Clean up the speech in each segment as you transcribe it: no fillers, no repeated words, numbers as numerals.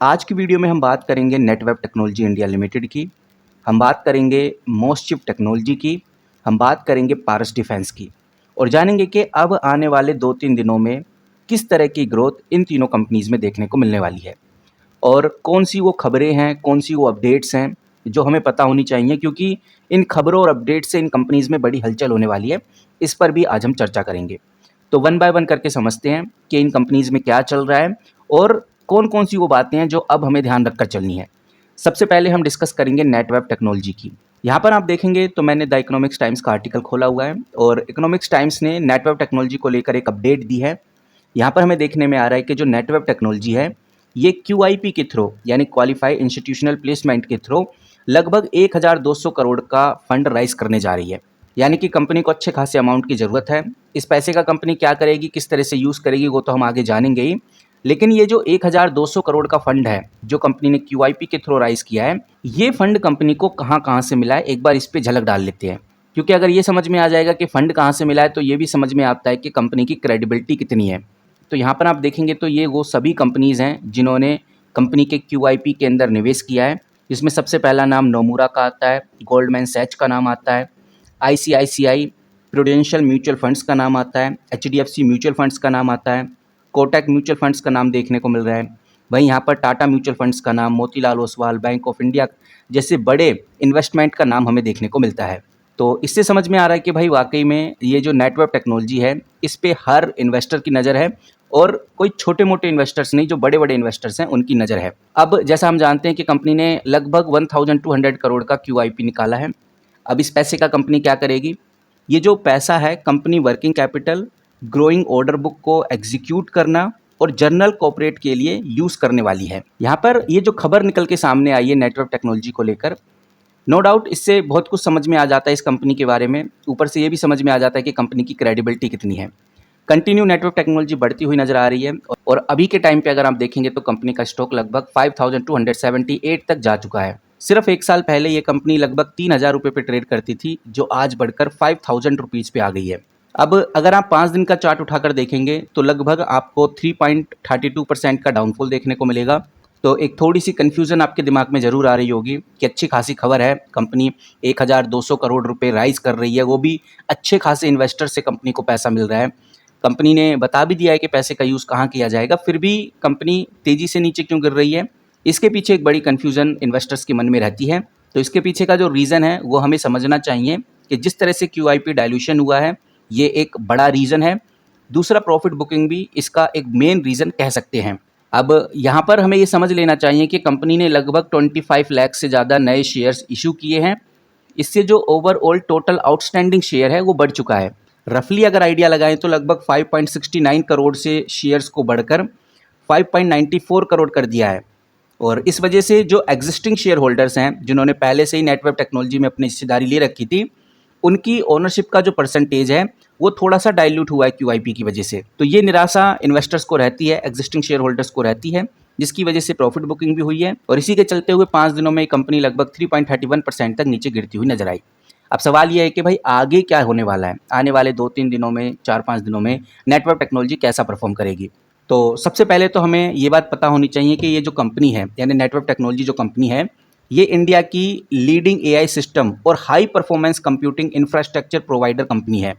आज की वीडियो में हम बात करेंगे नेटवेब टेक्नोलॉजी इंडिया लिमिटेड की, हम बात करेंगे मोस्टचिप टेक्नोलॉजी की, हम बात करेंगे पारस डिफेंस की और जानेंगे कि अब आने वाले 2-3 दिनों में किस तरह की ग्रोथ इन तीनों कंपनीज़ में देखने को मिलने वाली है और कौन-सी वो खबरें हैं, कौन-सी वो अपडेट्स हैं, जो हमें पता होनी चाहिए क्योंकि इन खबरों और अपडेट से इन कंपनीज़ में बड़ी हलचल होने वाली है। इस पर भी आज हम चर्चा करेंगे। तो वन बाय वन करके समझते हैं कि इन कंपनीज़ में क्या चल रहा है और कौन-कौन सी वो बातें हैं जो अब हमें ध्यान रखकर चलनी है। सबसे पहले हम डिस्कस करेंगे नेटवेब टेक्नोलॉजी की। यहाँ पर आप देखेंगे तो मैंने द इकोनॉमिक्स टाइम्स का आर्टिकल खोला हुआ है और इकोनॉमिक्स टाइम्स ने नेटवेब टेक्नोलॉजी को लेकर एक अपडेट दी है। यहाँ पर हमें देखने में आ रहा है कि जो नेटवेब टेक्नोलॉजी है, ये क्यूआईपी के थ्रू यानी क्वालिफाइड इंस्टीट्यूशनल प्लेसमेंट के थ्रू लगभग 1200 करोड़ का फंड राइज करने जा रही है। यानी कि कंपनी को अच्छे खासे अमाउंट की ज़रूरत है। इस पैसे का कंपनी क्या करेगी, किस तरह से यूज़ करेगी, वो तो हम आगे जानेंगे ही। लेकिन ये जो 1200 करोड़ का फंड है, जो कंपनी ने क्यूआईपी के थ्रू राइज किया है, ये फंड कंपनी को कहाँ-कहाँ से मिला है, एक बार इस पे झलक डाल लेते हैं। क्योंकि अगर ये समझ में आ जाएगा कि फंड कहाँ से मिला है, तो ये भी समझ में आता है कि कंपनी की क्रेडिबिलिटी कितनी है। तो यहाँ पर आप देखेंगे तो ये वो सभी कंपनीज़ हैं जिन्होंने कंपनी के क्यूआईपी के अंदर निवेश किया है। इसमें सबसे पहला नाम नोमुरा का आता है, गोल्डमैन सैच का नाम आता है, आईसीआईसीआई प्रूडेंशियल म्यूचुअल फंड्स का नाम आता है, एचडीएफसी म्यूचुअल फंड्स का नाम आता है, कोटक म्यूचुअल फंड्स का नाम देखने को मिल रहा है। वहीं यहाँ पर टाटा म्यूचुअल फंड्स का नाम, Motilal Oswal, bank of India जैसे बड़े इन्वेस्टमेंट का नाम हमें देखने को मिलता है। तो इससे समझ में आ रहा है कि भाई वाकई में ये जो नेटवर्क टेक्नोलॉजी है, इस पे हर इन्वेस्टर की नज़र है और कोई छोटे-मोटे इन्वेस्टर्स नहीं, जो बड़े-बड़े इन्वेस्टर्स हैं, उनकी नज़र है। अब जैसा हम जानते हैं कि कंपनी ने लगभग 1200 करोड़ का क्यूआईपी निकाला है। अब इस पैसे का कंपनी क्या करेगी? ये जो पैसा है, company working capital, growing order book को एग्जीक्यूट करना और जनरल कॉर्पोरेट के लिए यूज़ करने वाली है। यहाँ पर ये जो खबर निकल के सामने आई है नेटवर्क टेक्नोलॉजी को लेकर, नो डाउट इससे बहुत कुछ समझ में आ जाता है इस कंपनी के बारे में। ऊपर से ये भी समझ में आ जाता है कि कंपनी की क्रेडिबिलिटी कितनी है। कंटिन्यू नेटवर्क टेक्नोलॉजी बढ़ती हुई नज़र आ रही है और अभी के टाइम पे अगर आप देखेंगे तो कंपनी का स्टॉक लगभग 5278 तक जा चुका है। सिर्फ 1 साल पहले ये कंपनी लगभग 3000 रुपये पे ट्रेड करती थी, जो आज बढ़कर 5000 रुपीज़ पे आ गई है। अब अगर आप 5 दिन का चार्ट उठाकर देखेंगे तो लगभग आपको 3.32% का डाउनफॉल देखने को मिलेगा। तो एक थोड़ी-सी कन्फ्यूज़न आपके दिमाग में ज़रूर आ रही होगी कि अच्छी खासी खबर है, कंपनी 1200 करोड़ रुपए राइज़ कर रही है, वो भी अच्छे खासे इन्वेस्टर से कंपनी को पैसा मिल रहा है। कंपनी ने बता भी दिया है कि पैसे का यूज़ कहाँ किया जाएगा, फिर भी कंपनी तेज़ी से नीचे क्यों गिर रही है? इसके पीछे एक बड़ी कन्फ्यूज़न इन्वेस्टर्स के मन में रहती है। तो इसके पीछे का जो रीज़न है, वो हमें समझना चाहिए कि जिस तरह से क्यूआईपी डाइल्यूशन हुआ है, ये एक बड़ा रीज़न है। दूसरा प्रॉफ़िट बुकिंग भी इसका एक मेन रीज़न कह सकते हैं। अब यहाँ पर हमें ये समझ लेना चाहिए कि कंपनी ने लगभग 25 लाख से ज़्यादा नए शेयर्स इश्यू किए हैं। इससे जो ओवरऑल टोटल आउटस्टैंडिंग शेयर है वो बढ़ चुका है। रफली अगर आइडिया लगाएं तो लगभग 5.69 करोड़ से शेयर्स को बढ़कर 5.94 करोड़ कर दिया है और इस वजह से जो एग्जिस्टिंग शेयर होल्डर्स हैं जिन्होंने पहले से ही नेटवर्क टेक्नोलॉजी में अपनी हिस्सेदारी ले रखी थी, उनकी ओनरशिप का जो परसेंटेज है वो थोड़ा सा डाइल्यूट हुआ है क्यूआईपी की वजह से। तो ये निराशा इन्वेस्टर्स को रहती है, एग्जिस्टिंग शेयर होल्डर्स को रहती है, जिसकी वजह से प्रॉफिट बुकिंग भी हुई है और इसी के चलते हुए 5 दिनों में कंपनी लगभग 3.31% तक नीचे गिरती हुई नजर आई। अब सवाल यह है कि भाई आगे क्या होने वाला है, आने वाले 2-3 दिनों में, 4-5 दिनों में नेटवर्क टेक्नोलॉजी कैसा परफॉर्म करेगी। तो सबसे पहले तो हमें ये बात पता होनी चाहिए कि ये जो कंपनी है यानी नेटवर्क टेक्नोलॉजी जो कंपनी है, ये इंडिया की लीडिंग एआई सिस्टम और high performance computing infrastructure provider company है।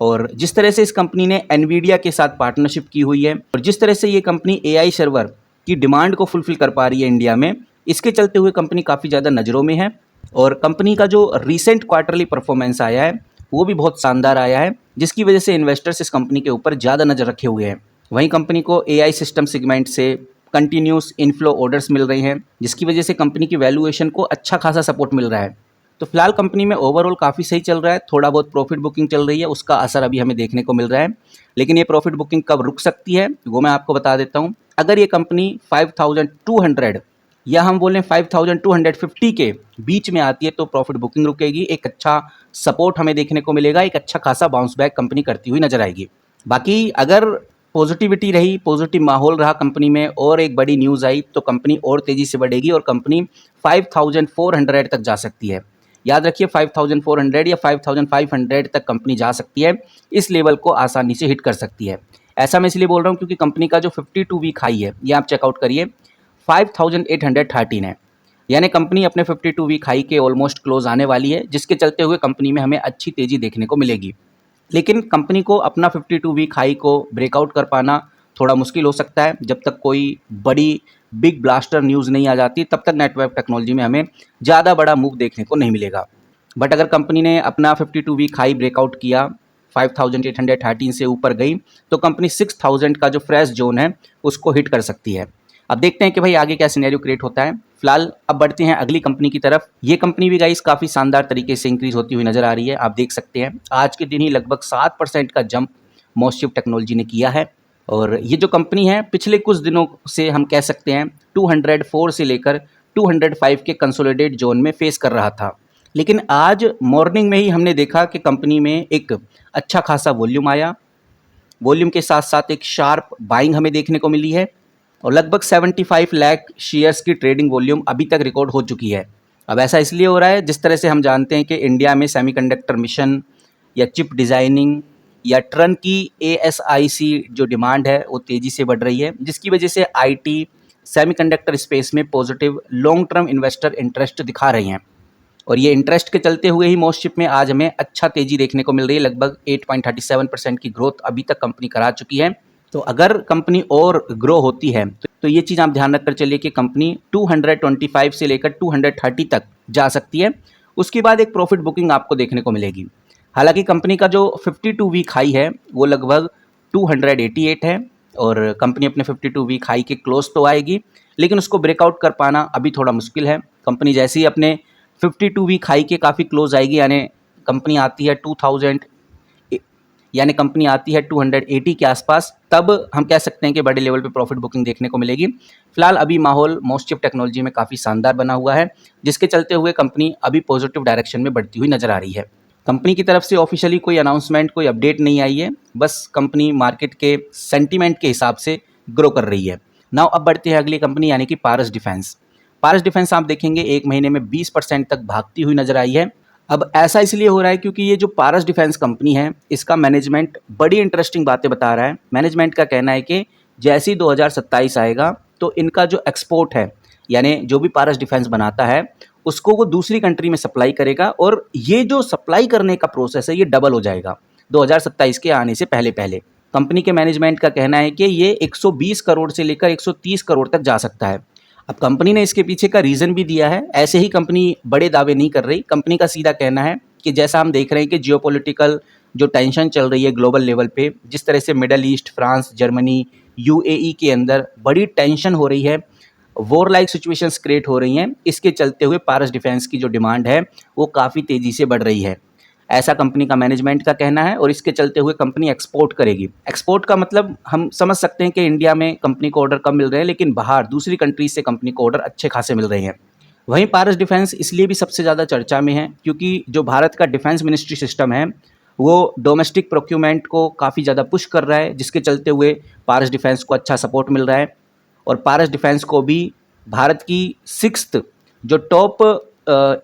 और जिस तरह से इस कंपनी ने एनवीडिया के साथ पार्टनरशिप की हुई है और जिस तरह से ये कंपनी एआई सर्वर की डिमांड को फुलफिल कर पा रही है इंडिया में, इसके चलते हुए कंपनी काफ़ी ज़्यादा नज़रों में है और कंपनी का जो रिसेंट क्वार्टरली परफॉर्मेंस आया है वो भी बहुत शानदार आया है, जिसकी वजह से इन्वेस्टर्स इस कंपनी के ऊपर ज़्यादा नज़र रखे हुए हैं। वहीं कंपनी को एआई सिस्टम सेगमेंट से कंटिन्यूस इनफ्लो ऑर्डर्स मिल रही हैं, जिसकी वजह से कंपनी की वैल्यूएशन को अच्छा खासा सपोर्ट मिल रहा है। तो फिलहाल कंपनी में ओवरऑल काफ़ी सही चल रहा है, थोड़ा बहुत प्रॉफिट बुकिंग चल रही है, उसका असर अभी हमें देखने को मिल रहा है। लेकिन ये प्रॉफिट बुकिंग कब रुक सकती है वो मैं आपको बता देता हूँ। अगर ये कंपनी 5200 या हम बोलें 5250 के बीच में आती है तो प्रॉफिट बुकिंग रुकेगी, एक अच्छा सपोर्ट हमें देखने को मिलेगा, एक अच्छा खासा बाउंस बैक कंपनी करती हुई नजर आएगी। बाकी अगर पॉजिटिविटी रही, पॉजिटिव माहौल रहा कंपनी में और एक बड़ी न्यूज़ आई तो कंपनी और तेज़ी से बढ़ेगी और कंपनी 5400 तक जा सकती है। याद रखिए 5400 या 5500 तक कंपनी जा सकती है, इस लेवल को आसानी से हिट कर सकती है। ऐसा मैं इसलिए बोल रहा हूँ क्योंकि कंपनी का जो 52 वीक हाई है ये आप चेकआउट करिए, 5813 है। यानी कंपनी अपने 52 वीक हाई के ऑलमोस्ट क्लोज आने वाली है, जिसके चलते हुए कंपनी में हमें अच्छी तेज़ी देखने को मिलेगी। लेकिन कंपनी को अपना 52 वीक हाई को ब्रेकआउट कर पाना थोड़ा मुश्किल हो सकता है। जब तक कोई बड़ी बिग ब्लास्टर न्यूज़ नहीं आ जाती, तब तक नेटवर्क टेक्नोलॉजी में हमें ज़्यादा बड़ा मूव देखने को नहीं मिलेगा। बट अगर कंपनी ने अपना 52 वीक हाई ब्रेकआउट किया, 5813 से ऊपर गई, तो कंपनी 6000 का जो फ्रेश जोन है उसको हिट कर सकती है। अब देखते हैं कि भाई आगे क्या सिनेरियो क्रिएट होता है। फिलहाल अब बढ़ते हैं अगली कंपनी की तरफ। ये कंपनी भी गाइस काफ़ी शानदार तरीके से इंक्रीज होती हुई नजर आ रही है। आप देख सकते हैं आज के दिन ही लगभग 7% का जंप मोस्टशिफ्ट टेक्नोलॉजी ने किया है। और ये जो कंपनी है पिछले कुछ दिनों से हम कह सकते हैं 204 से लेकर 205 के कंसोलिडेट जोन में फेस कर रहा था। लेकिन आज मॉर्निंग में ही हमने देखा कि कंपनी में एक अच्छा खासा वॉल्यूम आया। वॉल्यूम के साथ साथ एक शार्प बाइंग हमें देखने को मिली है और लगभग 75 लाख शेयर्स की ट्रेडिंग वॉल्यूम अभी तक रिकॉर्ड हो चुकी है। अब ऐसा इसलिए हो रहा है, जिस तरह से हम जानते हैं कि इंडिया में सेमीकंडक्टर मिशन या चिप डिज़ाइनिंग या ट्रन की ASIC जो डिमांड है वो तेज़ी से बढ़ रही है, जिसकी वजह से IT सेमीकंडक्टर स्पेस में positive long term investor interest दिखा रही हैं। और ये इंटरेस्ट के चलते हुए ही मोस्टशिप में आज हमें अच्छा तेज़ी देखने को मिल रही है। लगभग 8.37% की ग्रोथ अभी तक कंपनी करा चुकी है। तो अगर कंपनी और ग्रो होती है तो ये चीज़ आप ध्यान रखकर चलिए कि कंपनी 225 से लेकर 230 तक जा सकती है। उसके बाद एक प्रॉफिट बुकिंग आपको देखने को मिलेगी। हालांकि कंपनी का जो 52 वीक हाई है वो लगभग 288 है और कंपनी अपने 52 वीक हाई के क्लोज तो आएगी, लेकिन उसको ब्रेकआउट कर पाना अभी थोड़ा मुश्किल है। कंपनी जैसे ही अपने 52 वीक हाई के काफ़ी क्लोज आएगी, यानी कंपनी आती है 280 के आसपास, तब हम कह सकते हैं कि बड़े लेवल पे प्रॉफिट बुकिंग देखने को मिलेगी। फिलहाल अभी माहौल मोस्टशिफ्ट टेक्नोलॉजी में काफ़ी शानदार बना हुआ है, जिसके चलते हुए कंपनी अभी पॉजिटिव डायरेक्शन में बढ़ती हुई नजर आ रही है। कंपनी की तरफ से ऑफिशियली कोई अनाउंसमेंट, कोई अपडेट नहीं आई है, बस कंपनी मार्केट के सेंटीमेंट के हिसाब से ग्रो कर रही है। नाउ अब बढ़ते हैं अगली कंपनी यानी कि पारस डिफेंस। पारस डिफेंस आप देखेंगे एक महीने में 20% तक भागती हुई नजर आई है। अब ऐसा इसलिए हो रहा है क्योंकि ये जो पारस डिफेंस कंपनी है इसका मैनेजमेंट बड़ी इंटरेस्टिंग बातें बता रहा है। मैनेजमेंट का कहना है कि जैसे ही 2027 आएगा तो इनका जो एक्सपोर्ट है, यानी जो भी पारस डिफेंस बनाता है उसको वो दूसरी कंट्री में सप्लाई करेगा और ये जो सप्लाई करने का प्रोसेस है ये डबल हो जाएगा 2027 के आने से पहले पहले। कंपनी के मैनेजमेंट का कहना है कि ये 120 करोड़ से लेकर 130 करोड़ तक जा सकता है। अब कंपनी ने इसके पीछे का रीज़न भी दिया है। ऐसे ही कंपनी बड़े दावे नहीं कर रही। कंपनी का सीधा कहना है कि जैसा हम देख रहे हैं कि जियोपॉलिटिकल जो टेंशन चल रही है ग्लोबल लेवल पे, जिस तरह से middle east, France, Germany, UAE के अंदर बड़ी टेंशन हो रही है, वॉर लाइक सिचुएशंस क्रिएट हो रही हैं, इसके चलते हुए पारस डिफेंस की जो डिमांड है वो काफ़ी तेज़ी से बढ़ रही है, ऐसा कंपनी का मैनेजमेंट का कहना है। और इसके चलते हुए कंपनी एक्सपोर्ट करेगी। एक्सपोर्ट का मतलब हम समझ सकते हैं कि इंडिया में कंपनी को ऑर्डर कम मिल रहे हैं, लेकिन बाहर दूसरी कंट्रीज से कंपनी को ऑर्डर अच्छे खासे मिल रहे हैं। वहीं पारस डिफेंस इसलिए भी सबसे ज़्यादा चर्चा में है क्योंकि जो भारत का डिफेंस मिनिस्ट्री सिस्टम है वो डोमेस्टिक प्रोक्यूरमेंट को काफ़ी ज़्यादा पुश कर रहा है, जिसके चलते हुए पारस डिफेंस को अच्छा सपोर्ट मिल रहा है। और पारस डिफेंस को भी भारत की 6th जो टॉप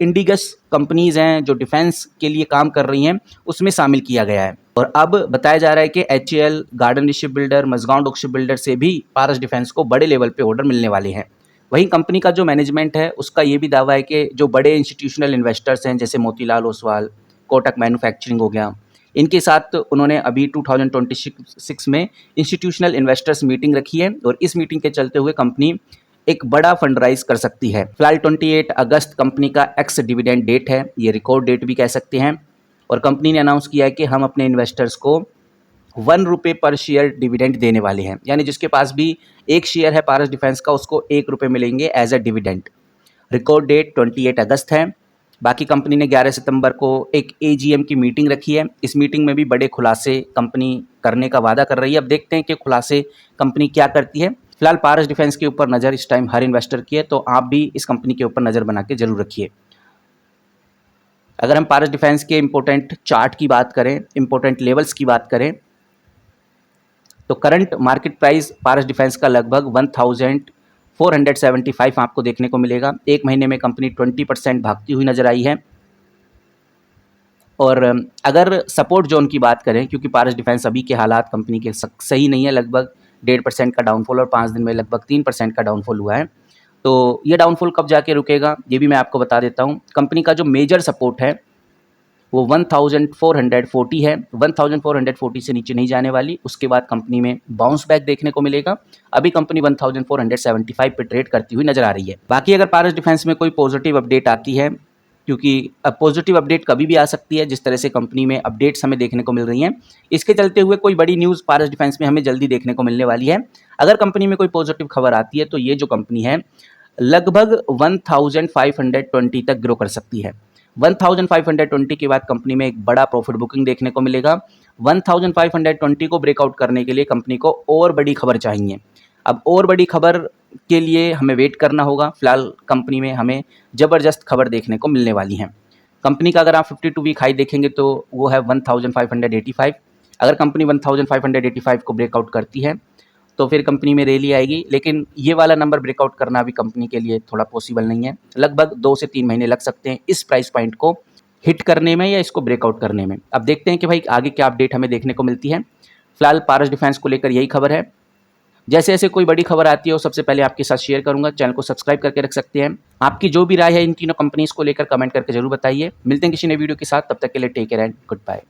इंडिगस कंपनीज़ हैं जो डिफेंस के लिए काम कर रही हैं उसमें शामिल किया गया है। और अब बताया जा रहा है कि HAL, garden ship builder, Mazagaon dock ship builder से भी पारस डिफेंस को बड़े लेवल पे ऑर्डर मिलने वाले हैं। वहीं कंपनी का जो मैनेजमेंट है उसका ये भी दावा है कि जो बड़े इंस्टीट्यूशनल इन्वेस्टर्स हैं जैसे मोतीलाल ओसवाल, कोटक मैन्युफैक्चरिंग हो गया, इनके साथ उन्होंने अभी 2026 में इंस्टीट्यूशनल इन्वेस्टर्स मीटिंग रखी है और इस मीटिंग के चलते हुए कंपनी एक बड़ा फंड राइज कर सकती है। फिलहाल 28 अगस्त कंपनी का एक्स डिविडेंड डेट है, ये रिकॉर्ड डेट भी कह सकते हैं। और कंपनी ने अनाउंस किया है कि हम अपने इन्वेस्टर्स को 1 रुपये पर शेयर डिविडेंड देने वाले हैं, यानी जिसके पास भी एक शेयर है पारस डिफेंस का उसको 1 रुपये मिलेंगे as a dividend. Record date 28 अगस्त है। बाकी कंपनी ने 11 सितंबर को एक AGM की मीटिंग रखी है। इस मीटिंग में भी बड़े खुलासे कंपनी करने का वादा कर रही है। अब देखते हैं कि खुलासे कंपनी क्या करती है। फिलहाल पारस डिफेंस के ऊपर नज़र इस टाइम हर इन्वेस्टर की है, तो आप भी इस कंपनी के ऊपर नज़र बना के जरूर रखिए। अगर हम पारस डिफेंस के इंपॉर्टेंट चार्ट की बात करें, इंपॉर्टेंट लेवल्स की बात करें, तो करंट मार्केट प्राइस पारस डिफेंस का लगभग 1475 आपको देखने को मिलेगा। एक महीने में कंपनी 20% भागती हुई नजर आई है। और अगर सपोर्ट जोन की बात करें, क्योंकि पारस डिफेंस अभी के हालात कंपनी के सही नहीं है, लगभग 1.5% का डाउनफॉल और 5 दिन में लगभग 3% का डाउनफॉल हुआ है, तो ये डाउनफॉल कब जाके रुकेगा ये भी मैं आपको बता देता हूँ। कंपनी का जो मेजर सपोर्ट है वो 1440 है, 1440 से नीचे नहीं जाने वाली। उसके बाद कंपनी में बाउंस बैक देखने को मिलेगा। अभी कंपनी 1475 पे ट्रेड करती हुई नजर आ रही है। बाकी अगर पारस डिफेंस में कोई पॉजिटिव अपडेट आती है, क्योंकि अब पॉजिटिव अपडेट कभी भी आ सकती है, जिस तरह से कंपनी में अपडेट्स हमें देखने को मिल रही हैं, इसके चलते हुए कोई बड़ी न्यूज़ पारस डिफेंस में हमें जल्दी देखने को मिलने वाली है। अगर कंपनी में कोई पॉजिटिव खबर आती है तो ये जो कंपनी है लगभग 1520 तक ग्रो कर सकती है। 1520 के बाद कंपनी में एक बड़ा प्रॉफिट बुकिंग देखने को मिलेगा। 1520 को ब्रेकआउट करने के लिए कंपनी को और बड़ी खबर चाहिए। अब और बड़ी खबर के लिए हमें वेट करना होगा। फिलहाल कंपनी में हमें ज़बरदस्त खबर देखने को मिलने वाली है। कंपनी का अगर आप 52 वीक हाई देखेंगे तो वो है 1585। अगर कंपनी 1585 को ब्रेकआउट करती है तो फिर कंपनी में रैली आएगी, लेकिन ये वाला नंबर ब्रेकआउट करना भी कंपनी के लिए थोड़ा पॉसिबल नहीं है। लगभग 2 से 3 महीने लग सकते हैं इस प्राइस पॉइंट को हिट करने में या इसको ब्रेकआउट करने में। अब देखते हैं कि भाई आगे क्या अपडेट हमें देखने को मिलती है। फिलहाल पारस डिफेंस को लेकर यही खबर है। जैसे जैसे कोई बड़ी खबर आती है वो सबसे पहले आपके साथ शेयर करूंगा। चैनल को सब्सक्राइब करके रख सकते हैं। आपकी जो भी राय है इन तीनों कंपनीज को लेकर कमेंट करके जरूर बताइए। मिलते हैं किसी नए वीडियो के साथ, तब तक के लिए take care and good bye.